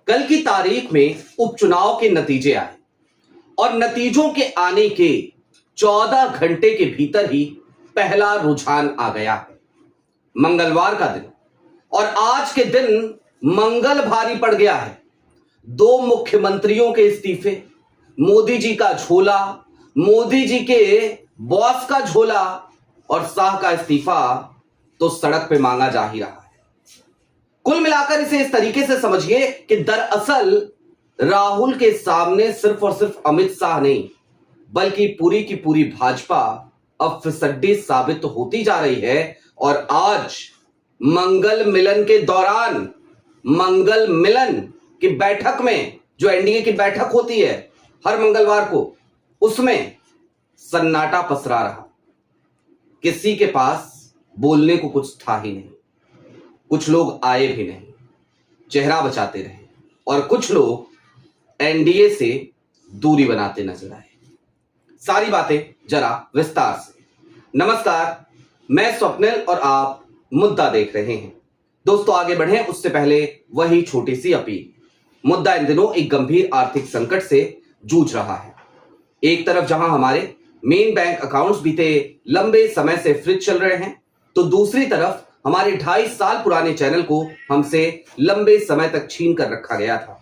कल की तारीख में उपचुनाव के नतीजे आए और नतीजों के आने के 14 घंटे के भीतर ही पहला रुझान आ गया है। मंगलवार का दिन और आज के दिन मंगल भारी पड़ गया है। दो मुख्यमंत्रियों के इस्तीफे, मोदी जी का झोला, मोदी जी के बॉस का झोला और शाह का इस्तीफा तो सड़क पे मांगा जा ही रहा है। कुल मिलाकर इसे इस तरीके से समझिए कि दरअसल राहुल के सामने सिर्फ और सिर्फ अमित शाह नहीं बल्कि पूरी की पूरी भाजपा अब फिसड्डी साबित होती जा रही है। और आज मंगल मिलन के दौरान, मंगल मिलन की बैठक में, जो एनडीए की बैठक होती है हर मंगलवार को, उसमें सन्नाटा पसरा रहा। किसी के पास बोलने को कुछ था ही नहीं। कुछ लोग आए भी नहीं, चेहरा बचाते रहे और कुछ लोग एनडीए से दूरी बनाते नजर आए। सारी बातें जरा विस्तार से। नमस्कार, मैं स्वप्निल और आप मुद्दा देख रहे हैं। दोस्तों, आगे बढ़ें उससे पहले वही छोटी सी अपील। मुद्दा इन दिनों एक गंभीर आर्थिक संकट से जूझ रहा है। एक तरफ जहां हमारे मेन बैंक अकाउंट्स बीते लंबे समय से फ्रीज चल रहे हैं, तो दूसरी तरफ हमारे 2.5 साल पुराने चैनल को हमसे लंबे समय तक छीन कर रखा गया था।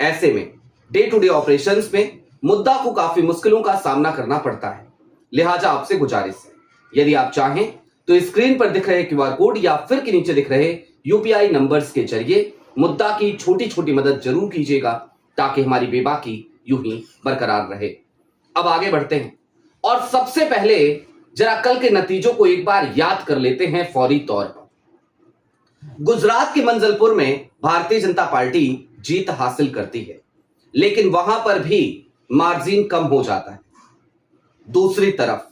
ऐसे में डे टू डे ऑपरेशंस में मुद्दा को काफी मुश्किलों का सामना करना पड़ता है। लिहाजा आपसे गुजारिश है, यदि आप चाहें तो स्क्रीन पर दिख रहे क्यूआर कोड या फिर के नीचे दिख रहे यूपीआई नंबर्स के जरिए मुद्दा की छोटी छोटी मदद जरूर कीजिएगा, ताकि हमारी बेबाकी यूं ही बरकरार रहे। अब आगे बढ़ते हैं और सबसे पहले जरा कल के नतीजों को एक बार याद कर लेते हैं फौरी तौर पर। गुजरात के मंजलपुर में भारतीय जनता पार्टी जीत हासिल करती है, लेकिन वहां पर भी मार्जिन कम हो जाता है। दूसरी तरफ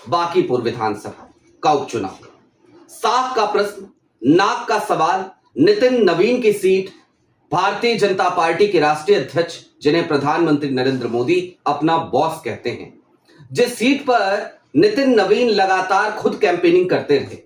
बांकीपुर विधानसभा का उपचुनाव, साख का प्रश्न, नाक का सवाल, नितिन नवीन की सीट, भारतीय जनता पार्टी के राष्ट्रीय अध्यक्ष जिन्हें प्रधानमंत्री नरेंद्र मोदी अपना बॉस कहते हैं, जिस सीट पर नितिन नवीन लगातार खुद कैंपेनिंग करते रहे,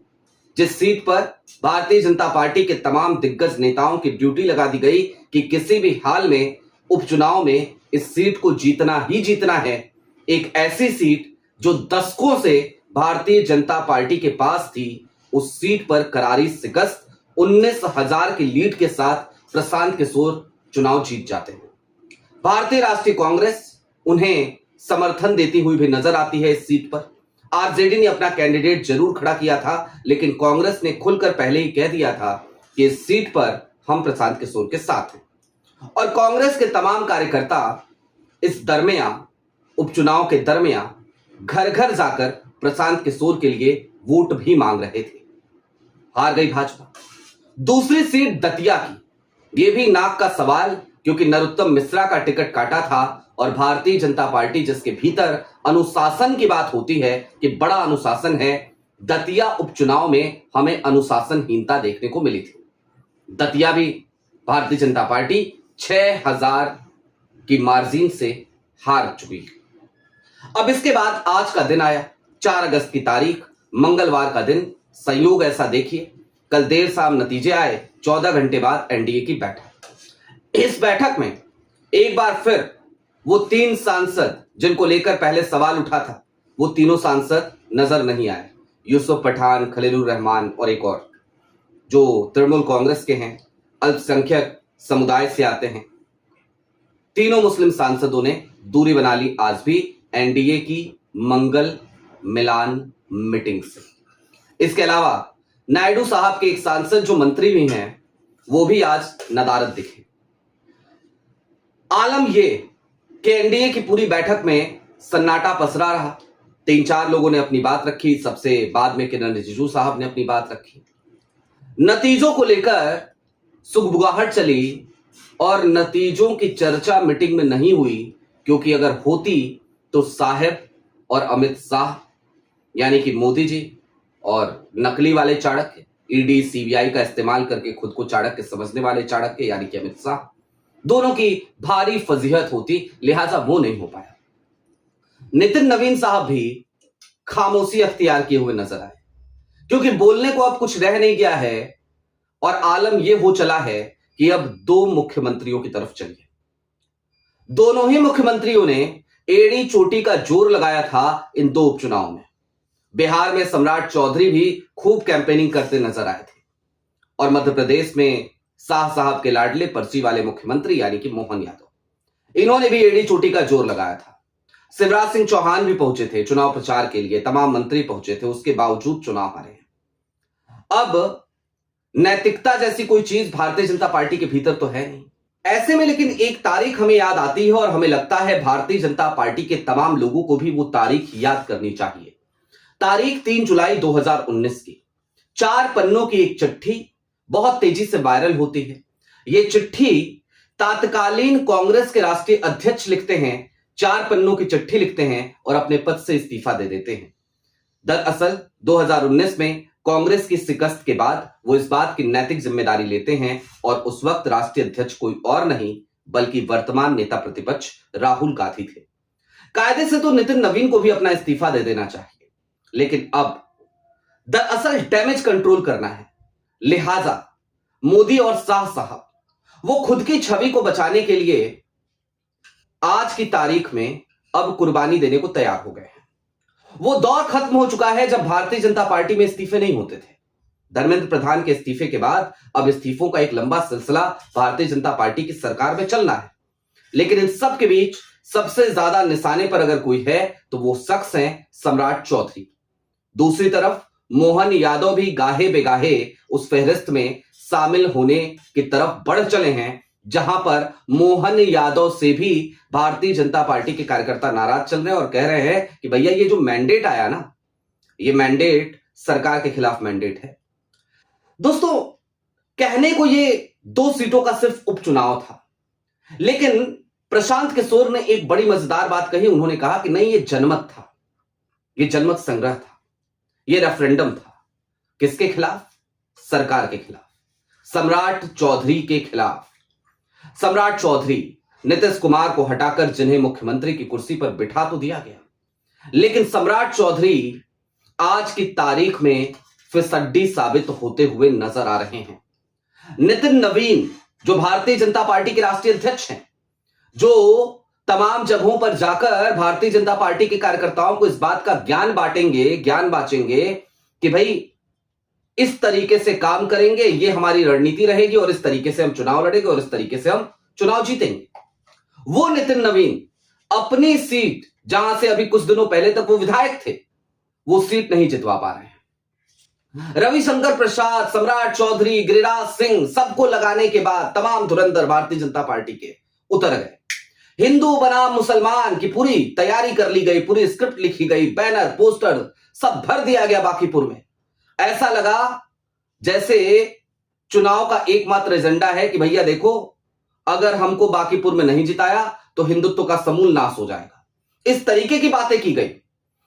जिस सीट पर भारतीय जनता पार्टी के तमाम दिग्गज नेताओं की ड्यूटी लगा दी गई कि किसी भी हाल में उपचुनाव में इस सीट को जीतना ही जीतना है। एक ऐसी सीट जो दशकों से भारतीय जनता पार्टी के पास थी, उस सीट पर करारी शिकस्त 19,000 की लीड के साथ प्रशांत किशोर चुनाव जीत जाते हैं। भारतीय राष्ट्रीय कांग्रेस उन्हें समर्थन देती हुई भी नजर आती है। इस सीट पर आरजेडी ने अपना कैंडिडेट जरूर खड़ा किया था, लेकिन कांग्रेस ने खुलकर पहले ही कह दिया था कि इस सीट पर हम प्रशांत किशोर के साथ हैं। और कांग्रेस के तमाम कार्यकर्ता इस दरमियान, उपचुनाव के दरमियान घर घर जाकर प्रशांत किशोर के लिए वोट भी मांग रहे थे। हार गई भाजपा। दूसरी सीट दतिया की, यह भी नाक का सवाल, क्योंकि नरोत्तम मिश्रा का टिकट काटा था और भारतीय जनता पार्टी जिसके भीतर अनुशासन की बात होती है कि बड़ा अनुशासन है, दतिया उपचुनाव में हमें अनुशासनहीनता देखने को मिली थी। दतिया भी भारतीय जनता पार्टी 6,000 की मार्जिन से हार चुकी है। अब इसके बाद आज का दिन आया, 4 अगस्त की तारीख, मंगलवार का दिन। संयोग ऐसा देखिए, कल देर शाम नतीजे आए, 14 घंटे बाद एनडीए की बैठक। इस बैठक में एक बार फिर वो 3 सांसद जिनको लेकर पहले सवाल उठा था, वो तीनों सांसद नजर नहीं आए। यूसुफ पठान, खलीलुर रहमान और एक और जो तृणमूल कांग्रेस के हैं, अल्पसंख्यक समुदाय से आते हैं। तीनों मुस्लिम सांसदों ने दूरी बना ली आज भी एनडीए की मंगल मिलान मीटिंग से। इसके अलावा नायडू साहब के एक सांसद जो मंत्री भी हैं, वो भी आज नदारद दिखे। आलम ये कि एनडीए की पूरी बैठक में सन्नाटा पसरा रहा। 3-4 लोगों ने अपनी बात रखी, सबसे बाद में किरण रिजिजू साहब ने अपनी बात रखी। नतीजों को लेकर सुगबुगाहट चली और नतीजों की चर्चा मीटिंग में नहीं हुई, क्योंकि अगर होती तो साहब और अमित शाह यानी कि मोदी जी और नकली वाले चाणक्य, ईडी सीबीआई का इस्तेमाल करके खुद को चाणक्य समझने वाले चाणक्य यानी कि अमित शाह, दोनों की भारी फजीहत होती, लिहाजा वो नहीं हो पाया। नितिन नवीन साहब भी खामोशी अख्तियार किए हुए नजर आए, क्योंकि बोलने को अब कुछ रह नहीं गया है और आलम यह हो चला है कि अब दो मुख्यमंत्रियों की तरफ चलिए। दोनों ही मुख्यमंत्रियों ने एड़ी चोटी का जोर लगाया था इन दो उपचुनाव में। बिहार में सम्राट चौधरी भी खूब कैंपेनिंग करते नजर आए थे और मध्य प्रदेश में शाह साहब के लाडले पर्ची वाले मुख्यमंत्री यानी कि मोहन यादव, इन्होंने भी एड़ी चोटी का जोर लगाया था। शिवराज सिंह चौहान भी पहुंचे थे चुनाव प्रचार के लिए, तमाम मंत्री पहुंचे थे, उसके बावजूद चुनाव हारे हैं। अब नैतिकता जैसी कोई चीज भारतीय जनता पार्टी के भीतर तो है नहीं। ऐसे में लेकिन एक तारीख हमें याद आती है और हमें लगता है भारतीय जनता पार्टी के तमाम लोगों को भी वो तारीख याद करनी चाहिए। तारीख 3 जुलाई 2019 की 4 पन्नों की एक चिट्ठी बहुत तेजी से वायरल होती है। ये चिट्ठी तत्कालीन कांग्रेस के राष्ट्रीय अध्यक्ष लिखते हैं, 4 पन्नों की चिट्ठी लिखते हैं और अपने पद से इस्तीफा दे देते हैं। दरअसल 2019 में कांग्रेस की शिकस्त के बाद वो इस बात की नैतिक जिम्मेदारी लेते हैं और उस वक्त राष्ट्रीय अध्यक्ष कोई और नहीं बल्कि वर्तमान नेता प्रतिपक्ष राहुल गांधी थे। कायदे से तो नितिन नवीन को भी अपना इस्तीफा दे देना चाहिए, लेकिन अब दरअसल डैमेज कंट्रोल करना है, लिहाजा मोदी और शाह साहब वो खुद की छवि को बचाने के लिए आज की तारीख में अब कुर्बानी देने को तैयार हो गए हैं। वो दौर खत्म हो चुका है जब भारतीय जनता पार्टी में इस्तीफे नहीं होते थे। धर्मेंद्र प्रधान के इस्तीफे के बाद अब इस्तीफों का एक लंबा सिलसिला भारतीय जनता पार्टी की सरकार में चलना है, लेकिन इन सब के बीच सबसे ज्यादा निशाने पर अगर कोई है तो वो शख्स है सम्राट चौधरी। दूसरी तरफ मोहन यादव भी गाहे बेगाहे उस फहरिस्त में शामिल होने की तरफ बढ़ चले हैं, जहां पर मोहन यादव से भी भारतीय जनता पार्टी के कार्यकर्ता नाराज चल रहे हैं और कह रहे हैं कि भैया ये जो मैंडेट आया ना, ये मैंडेट सरकार के खिलाफ मैंडेट है। दोस्तों, कहने को ये 2 सीटों का सिर्फ उपचुनाव था, लेकिन प्रशांत किशोर ने एक बड़ी मजेदार बात कही। उन्होंने कहा कि नहीं, ये जनमत था, ये जनमत संग्रह था, ये रेफरेंडम था। किसके खिलाफ? सरकार के खिलाफ, सम्राट चौधरी के खिलाफ। सम्राट चौधरी, नीतीश कुमार को हटाकर जिन्हें मुख्यमंत्री की कुर्सी पर बिठा तो दिया गया, लेकिन सम्राट चौधरी आज की तारीख में फिसड्डी साबित होते हुए नजर आ रहे हैं। नितिन नवीन जो भारतीय जनता पार्टी के राष्ट्रीय अध्यक्ष हैं, जो तमाम जगहों पर जाकर भारतीय जनता पार्टी के कार्यकर्ताओं को इस बात का ज्ञान बांटेंगे कि भाई इस तरीके से काम करेंगे, ये हमारी रणनीति रहेगी और इस तरीके से हम चुनाव लड़ेंगे और इस तरीके से हम चुनाव जीतेंगे। वो नितिन नवीन अपनी सीट, जहां से अभी कुछ दिनों पहले तक वो विधायक थे, वो सीट नहीं जितवा पा रहे हैं। रविशंकर प्रसाद, सम्राट चौधरी, गिरिराज सिंह, सबको लगाने के बाद तमाम धुरंधर भारतीय जनता पार्टी के उतर गए। हिंदू बनाम मुसलमान की पूरी तैयारी कर ली गई, पूरी स्क्रिप्ट लिखी गई, बैनर पोस्टर सब भर दिया गया बांकीपुर में। ऐसा लगा जैसे चुनाव का एकमात्र एजेंडा है कि भैया देखो, अगर हमको बांकीपुर में नहीं जिताया तो हिंदुत्व का समूल नाश हो जाएगा। इस तरीके की बातें की गई,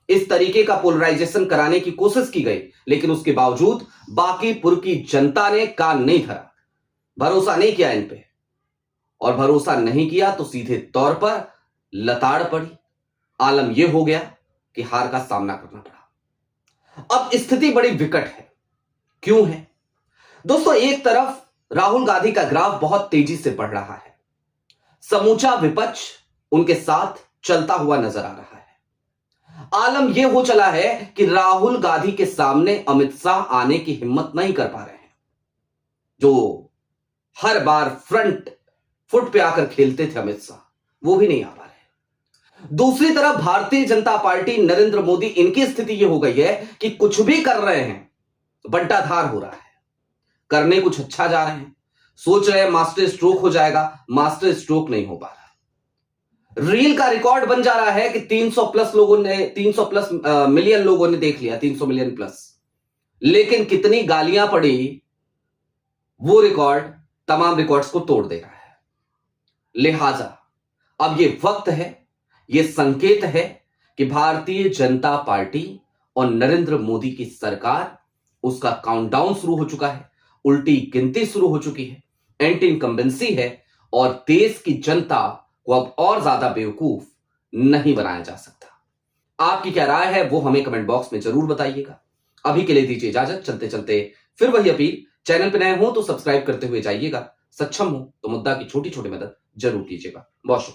इस तरीके का पोलराइजेशन कराने की कोशिश की गई, लेकिन उसके बावजूद बांकीपुर की जनता ने कान नहीं धरा, भरोसा नहीं किया इन पे, और भरोसा नहीं किया तो सीधे तौर पर लताड़ पड़ी। आलम यह हो गया कि हार का सामना करना पड़ा। अब स्थिति बड़ी विकट है। क्यों है दोस्तों? एक तरफ राहुल गांधी का ग्राफ बहुत तेजी से बढ़ रहा है, समूचा विपक्ष उनके साथ चलता हुआ नजर आ रहा है। आलम यह हो चला है कि राहुल गांधी के सामने अमित शाह आने की हिम्मत नहीं कर पा रहे हैं, जो हर बार फ्रंट फुट पे आकर खेलते थे अमित शाह, वो भी नहीं आ पा रहे। दूसरी तरफ भारतीय जनता पार्टी, नरेंद्र मोदी, इनकी स्थिति यह हो गई है कि कुछ भी कर रहे हैं बंटाधार हो रहा है, करने कुछ अच्छा जा रहे हैं, सोच रहे हैं मास्टर स्ट्रोक हो जाएगा, मास्टर स्ट्रोक नहीं हो पा रहा। रील का रिकॉर्ड बन जा रहा है कि 300 प्लस मिलियन लोगों ने देख लिया, 300 मिलियन प्लस, लेकिन कितनी गालियां पड़ी, वो रिकॉर्ड तमाम रिकॉर्ड्स को तोड़ दे रहा है। लिहाजा अब ये वक्त है, ये संकेत है कि भारतीय जनता पार्टी और नरेंद्र मोदी की सरकार, उसका काउंटडाउन शुरू हो चुका है, उल्टी गिनती शुरू हो चुकी है, एंटी इनकम्बेंसी है और देश की जनता को अब और ज्यादा बेवकूफ नहीं बनाया जा सकता। आपकी क्या राय है वो हमें कमेंट बॉक्स में जरूर बताइएगा। अभी के लिए दीजिए इजाजत, चलते चलते फिर वही अपील, चैनल पर नए हो तो सब्सक्राइब करते हुए जाइएगा, सक्षम हो तो मुद्दा की छोटी छोटी मदद जरूर कीजिएगा। बहुत शुक्रिया।